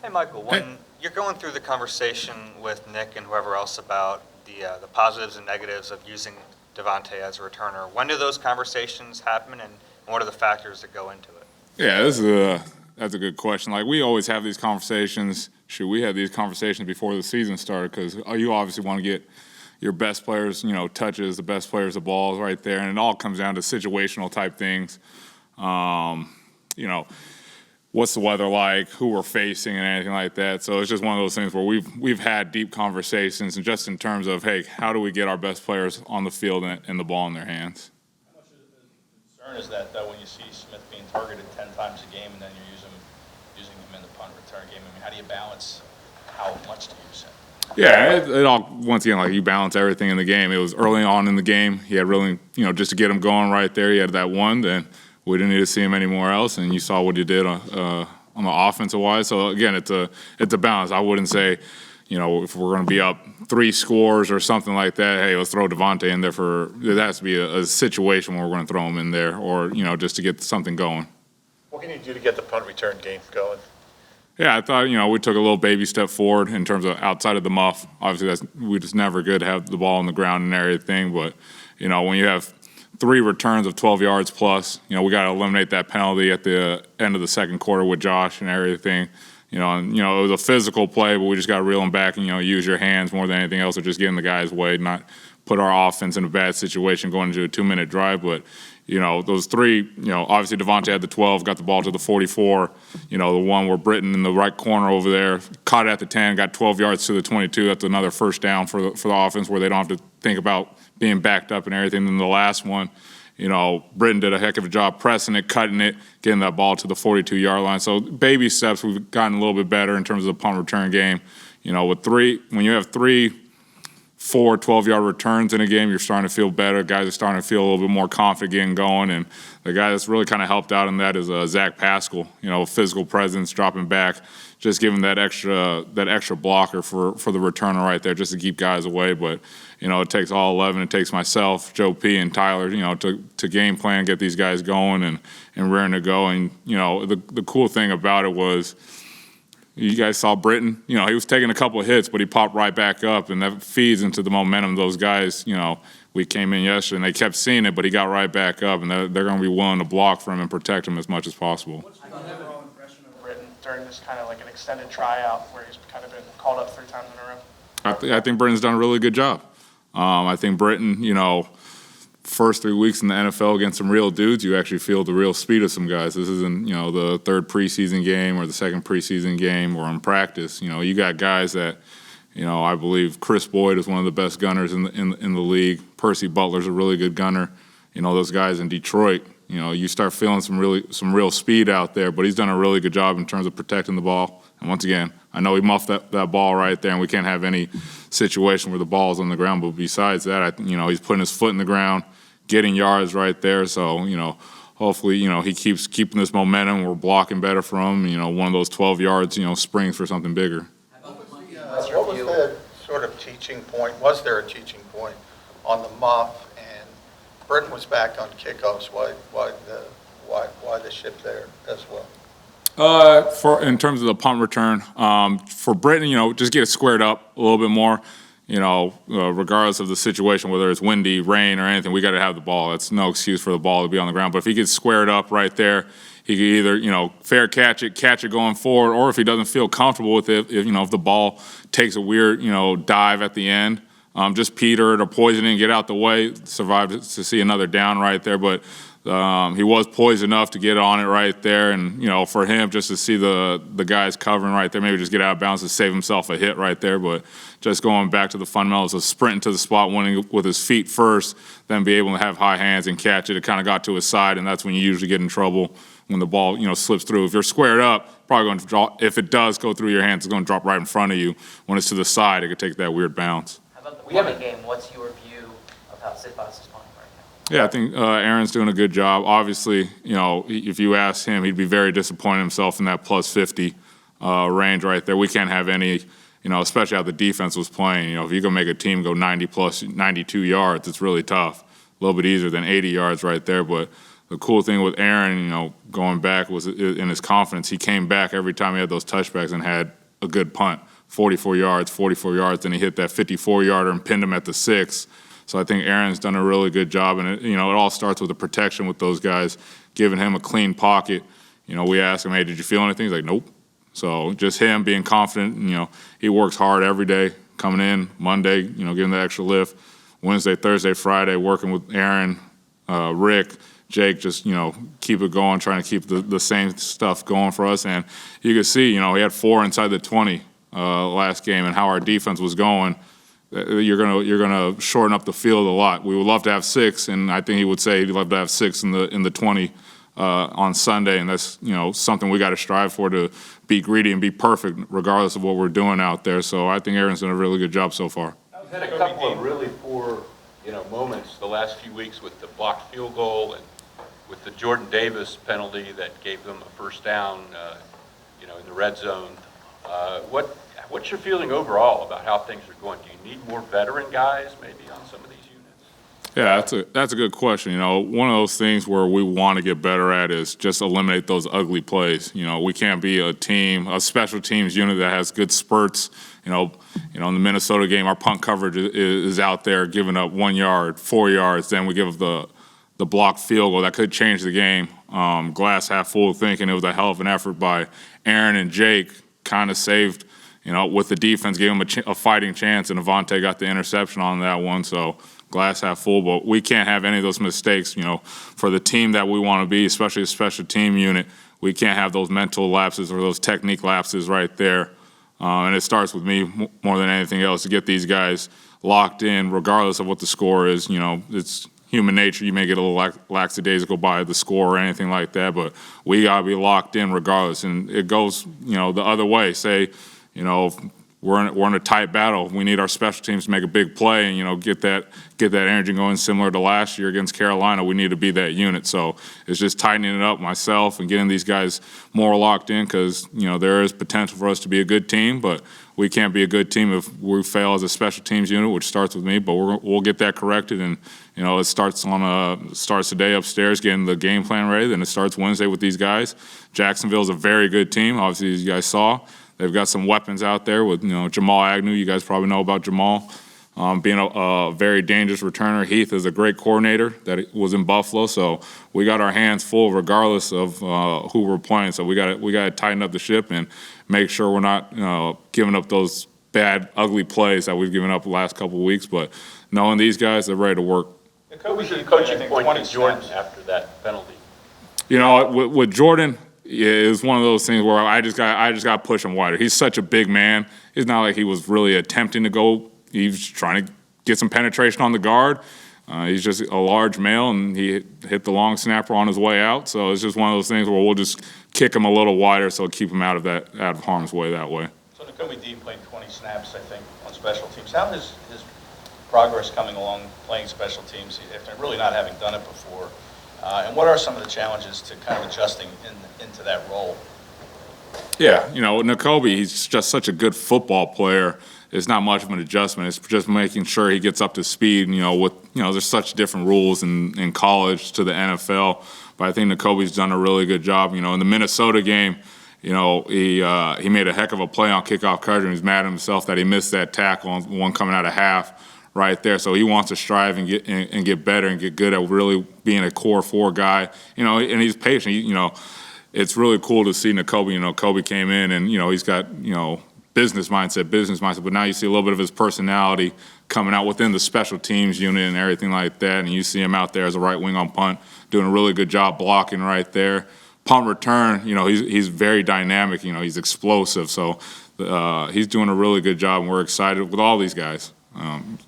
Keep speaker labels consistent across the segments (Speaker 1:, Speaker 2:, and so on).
Speaker 1: Hey, Michael, when you're going through the conversation with Nick and whoever else about the positives and negatives of using DeVonta as a returner, when do those conversations happen, and what are the factors that go into it?
Speaker 2: Yeah, that's a good question. Like, we always have these conversations. We had these conversations before the season started because you obviously want to get your best players, touches, the best players, the balls right there, and it all comes down to situational type things. What's the weather like, who we're facing, and anything like that. So it's just one of those things where we've had deep conversations, and just in terms of, hey, how do we get our best players on the field and the ball in their hands?
Speaker 3: How much of a concern is that, though, when you see Smith being targeted 10 times a game and then you're using him in the punt return game? I mean, how do you balance how much to use him?
Speaker 2: Yeah, it all, once again, like, you balance everything in the game. It was early on in the game. He had really, just to get him going right there, he had that one. Then we didn't need to see him anywhere else, and you saw what he did on the offensive wise. So again, it's a balance. I wouldn't say, if we're going to be up 3 scores or something like that, hey, let's throw DeVonta in there there has to be a situation where we're going to throw him in there, or just to get something going.
Speaker 4: What can you do to get the punt return game going?
Speaker 2: Yeah, I thought, we took a little baby step forward in terms of outside of the muff. Obviously, we just never good to have the ball on the ground and everything. But, when you have 3 returns of 12 yards plus, we got to eliminate that penalty at the end of the second quarter with Josh and everything. It was a physical play, but we just got to reel them back and, use your hands more than anything else, or just get in the guy's way, not put our offense in a bad situation going into a 2-minute drive. But, those 3, obviously DeVonta had the 12, got the ball to the 44. The one where Britton in the right corner over there caught it at the 10, got 12 yards to the 22. That's another first down for the offense where they don't have to think about being backed up and everything. Then the last one, Britton did a heck of a job pressing it, cutting it, getting that ball to the 42-yard line. So baby steps, we've gotten a little bit better in terms of the punt return game. When you have 4 12-yard returns in a game, you're starting to feel better. Guys are starting to feel a little bit more confident getting going. And the guy that's really kind of helped out in that is Zach Pascal. Physical presence, dropping back, just giving that extra blocker for the returner right there, just to keep guys away. But it takes all 11. It takes myself, Joe P, and Tyler, to game plan, get these guys going and raring to go. And the cool thing about it was, you guys saw Britton. He was taking a couple of hits, but he popped right back up, and that feeds into the momentum of those guys. We came in yesterday, and they kept seeing it, but he got right back up, and they're going to be willing to block for him and protect him as much as possible.
Speaker 5: What's your overall impression of Britton during this kind of like an extended tryout where he's kind of been called up 3 times in a row?
Speaker 2: I think Britton's done a really good job. I think Britton, first 3 weeks in the NFL against some real dudes, you actually feel the real speed of some guys. This isn't, the 3rd preseason game or the 2nd preseason game or in practice. You got guys that, I believe Chris Boyd is one of the best gunners in the league. Percy Butler's a really good gunner. Those guys in Detroit, you start feeling some real speed out there, but he's done a really good job in terms of protecting the ball. And once again, I know he muffed that ball right there, and we can't have any situation where the ball is on the ground. But besides that, he's putting his foot in the ground, getting yards right there. So, hopefully, he keeps keeping this momentum. We're blocking better for him. One of those 12 yards, springs for something bigger.
Speaker 4: What was the sort of teaching point? Was there a teaching point on the muff? And Britton was back on kickoffs. Why the shift there as well?
Speaker 2: In terms of the punt return, for Britton, just get it squared up a little bit more. Regardless of the situation, whether it's windy, rain, or anything, we got to have the ball. That's no excuse for the ball to be on the ground. But if he gets squared up right there, he can either, fair catch it going forward, or if he doesn't feel comfortable with it, if the ball takes a weird, dive at the end, just peter it or poison it and get out the way, survive to see another down right there. But he was poised enough to get on it right there, and for him just to see the guys covering right there, maybe just get out of bounds to save himself a hit right there. But just going back to the fundamentals of sprinting to the spot, winning with his feet first, then be able to have high hands and catch it. It kind of got to his side, and that's when you usually get in trouble when the ball slips through. If you're squared up, probably going to drop. If it does go through your hands, it's going to drop right in front of you. When it's to the side, it could take that weird bounce.
Speaker 6: How about the punting game? What's your view of how Sidbot's is punting right now?
Speaker 2: Yeah, I think Aaron's doing a good job. Obviously, if you ask him, he'd be very disappointed himself in that plus 50 range right there. We can't have any, especially how the defense was playing. If you can make a team go 90 plus 92 yards, it's really tough. A little bit easier than 80 yards right there. But the cool thing with Aaron, going back was in his confidence. He came back every time he had those touchbacks and had a good punt, 44 yards, then he hit that 54-yarder and pinned him at the 6. So I think Aaron's done a really good job, and it all starts with the protection with those guys, giving him a clean pocket. We ask him, hey, did you feel anything? He's like, nope. So just him being confident, he works hard every day, coming in Monday, giving the extra lift, Wednesday, Thursday, Friday, working with Aaron, Rick, Jake, just, keep it going, trying to keep the same stuff going for us. And you can see, he had 4 inside the 20 last game, and how our defense was going. You're gonna shorten up the field a lot. We would love to have 6, and I think he would say he'd love to have 6 in the 20 on Sunday, and that's something we got to strive for, to be greedy and be perfect regardless of what we're doing out there. So I think Aaron's done a really good job so far.
Speaker 7: We've had a couple of really poor moments the last few weeks with the blocked field goal and with the Jordan Davis penalty that gave them a first down in the red zone. What's your feeling overall about how things are going? Do you need more veteran guys maybe on some of these units?
Speaker 2: Yeah, that's a good question. One of those things where we want to get better at is just eliminate those ugly plays. We can't be a special teams unit that has good spurts. In the Minnesota game, our punt coverage is out there giving up 1 yard, 4 yards. Then we give the blocked field goal that could change the game. Glass half full, thinking it was a hell of an effort by Aaron and Jake, kind of saved. With the defense, gave them a fighting chance, and DeVonta got the interception on that one. So glass half full, but we can't have any of those mistakes. For the team that we want to be, especially a special team unit, we can't have those mental lapses or those technique lapses right there. And it starts with me more than anything else, to get these guys locked in, regardless of what the score is. It's human nature. You may get a little lackadaisical by the score or anything like that, but we got to be locked in regardless. And it goes, the other way. Say, we're in a tight battle. We need our special teams to make a big play and, get that energy going, similar to last year against Carolina. We need to be that unit. So it's just tightening it up myself and getting these guys more locked in, because, there is potential for us to be a good team, but we can't be a good team if we fail as a special teams unit, which starts with me, but we'll get that corrected. And, it starts today upstairs, getting the game plan ready. Then it starts Wednesday with these guys. Jacksonville's a very good team, obviously, as you guys saw. They've got some weapons out there with, Jamal Agnew. You guys probably know about Jamal being a very dangerous returner. Heath is a great coordinator that was in Buffalo. So we got our hands full regardless of who we're playing. So we got to tighten up the ship and make sure we're not giving up those bad, ugly plays that we've given up the last couple of weeks. But knowing these guys, they're ready to work.
Speaker 7: What was your coaching point to Jordan after that penalty?
Speaker 2: With Jordan, it was one of those things where I just got to push him wider. He's such a big man. It's not like he was really attempting to go. He was trying to get some penetration on the guard. He's just a large male, and he hit the long snapper on his way out. So it's just one of those things where we'll just kick him a little wider, so keep him out of harm's way that way.
Speaker 3: So Nakobe Dean played 20 snaps, I think, on special teams. How is his progress coming along playing special teams after really not having done it before? And what are some of the challenges to kind of adjusting into that role?
Speaker 2: Yeah, Nakobe, he's just such a good football player. It's not much of an adjustment. It's just making sure he gets up to speed. There's such different rules in college to the NFL. But I think Nakobe's done a really good job. In the Minnesota game, he made a heck of a play on kickoff coverage, and he's mad at himself that he missed that tackle on one coming out of half right there. So he wants to strive and get better and get good at really being a core 4 guy. And he's patient. It's really cool to see Nakobe. Kobe came in and he's got business mindset. But now you see a little bit of his personality coming out within the special teams unit and everything like that. And you see him out there as a right wing on punt, doing a really good job blocking right there. Punt return, he's very dynamic. He's explosive. So he's doing a really good job, and we're excited with all these guys.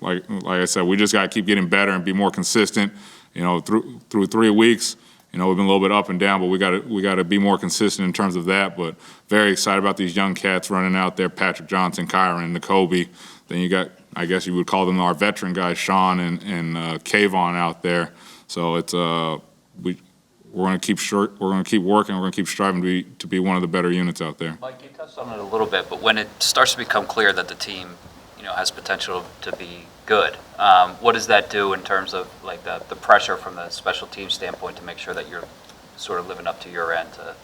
Speaker 2: Like I said, we just got to keep getting better and be more consistent. Through 3 weeks, we've been a little bit up and down, but we got to be more consistent in terms of that. But very excited about these young cats running out there: Patrick Johnson, Kyron, Nakobe. Then you got, I guess you would call them our veteran guys, Sean and Kayvon out there. So it's we're going to keep working. We're going to keep striving to be one of the better units out there.
Speaker 8: Mike, you touched on it a little bit, but when it starts to become clear that the team has potential to be good. What does that do in terms of like the pressure from the special team standpoint to make sure that you're sort of living up to your end to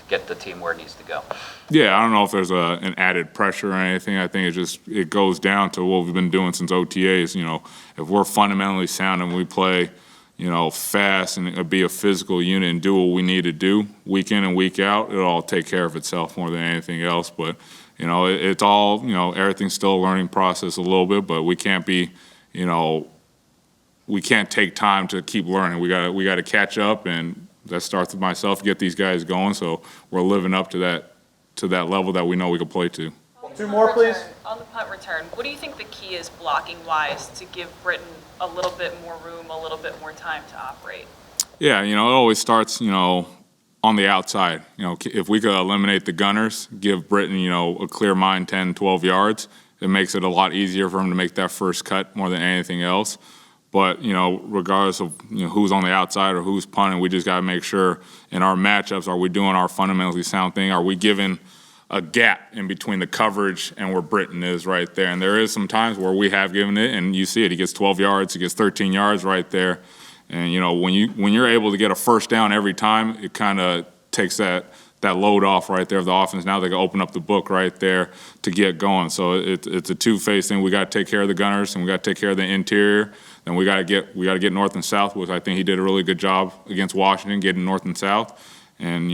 Speaker 8: get the team where it needs to go?
Speaker 2: Yeah, I don't know if there's an added pressure or anything. I think it goes down to what we've been doing since OTAs. If we're fundamentally sound and we play, fast and be a physical unit and do what we need to do week in and week out, it'll all take care of itself more than anything else. But, it's all, everything's still a learning process a little bit, but we can't be, we can't take time to keep learning. We got to catch up, and that starts with myself, get these guys going, so we're living up to that level that we know we can play to.
Speaker 9: Two more, please.
Speaker 10: On the punt return, what do you think the key is blocking-wise to give Britton a little bit more room, a little bit more time to operate?
Speaker 2: Yeah, it always starts, on the outside. If we could eliminate the gunners, give Britton, a clear mind 10, 12 yards, it makes it a lot easier for him to make that first cut more than anything else. But, regardless of who's on the outside or who's punting, we just got to make sure in our matchups, are we doing our fundamentally sound thing? Are we giving a gap in between the coverage and where Britton is right there? And there is some times where we have given it, and you see it. He gets 12 yards, he gets 13 yards right there. And, when you're able to get a first down every time, it kind of takes that load off right there of the offense. Now they can open up the book right there to get going. So it's a two-phase thing. We got to take care of the gunners, and we got to take care of the interior. Then we got to get north and south, which I think he did a really good job against Washington, getting north and south. And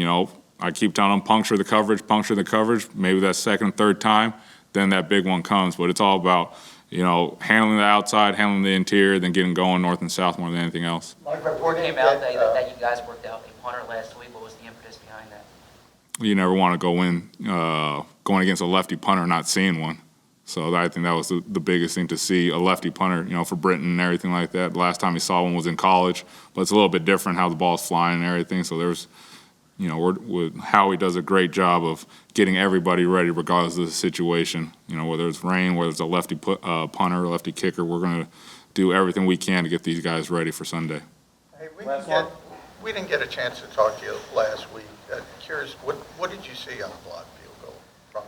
Speaker 2: I keep telling him, puncture the coverage. Maybe that second, third time, then that big one comes. But it's all about handling the outside, handling the interior, then getting going north and south more than anything else.
Speaker 6: Report came out that you guys worked out a punter last week. What was the impetus behind that?
Speaker 2: You never want to go in going against a lefty punter and not seeing one. So I think that was the biggest thing, to see a lefty punter, for Britton and everything like that. The last time he saw one was in college, but it's a little bit different how the ball's flying and everything. So there's, Howie does a great job of getting everybody ready regardless of the situation. Whether it's rain, whether it's a lefty punter, a lefty kicker, we're going to do everything we can to get these guys ready for Sunday.
Speaker 4: Hey, we didn't get a chance to talk to you last week. Curious, what did you see on the blocked field goal from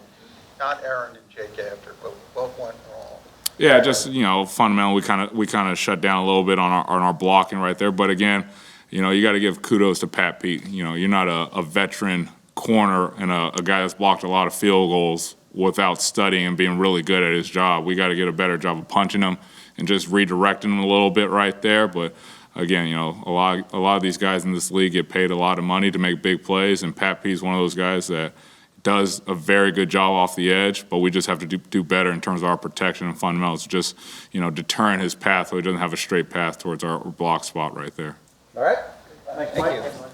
Speaker 4: not Aaron and Jake after, but what went wrong?
Speaker 2: Yeah, just fundamentally, we kind of shut down a little bit on our blocking right there. But again, you got to give kudos to Pat Pete. You're not a veteran corner and a guy that's blocked a lot of field goals without studying and being really good at his job. We got to get a better job of punching him and just redirecting him a little bit right there. But again, a lot of these guys in this league get paid a lot of money to make big plays, and Pat Pete's one of those guys that does a very good job off the edge, but we just have to do better in terms of our protection and fundamentals, just deterring his path so he doesn't have a straight path towards our block spot right there.
Speaker 9: All right. Thank you.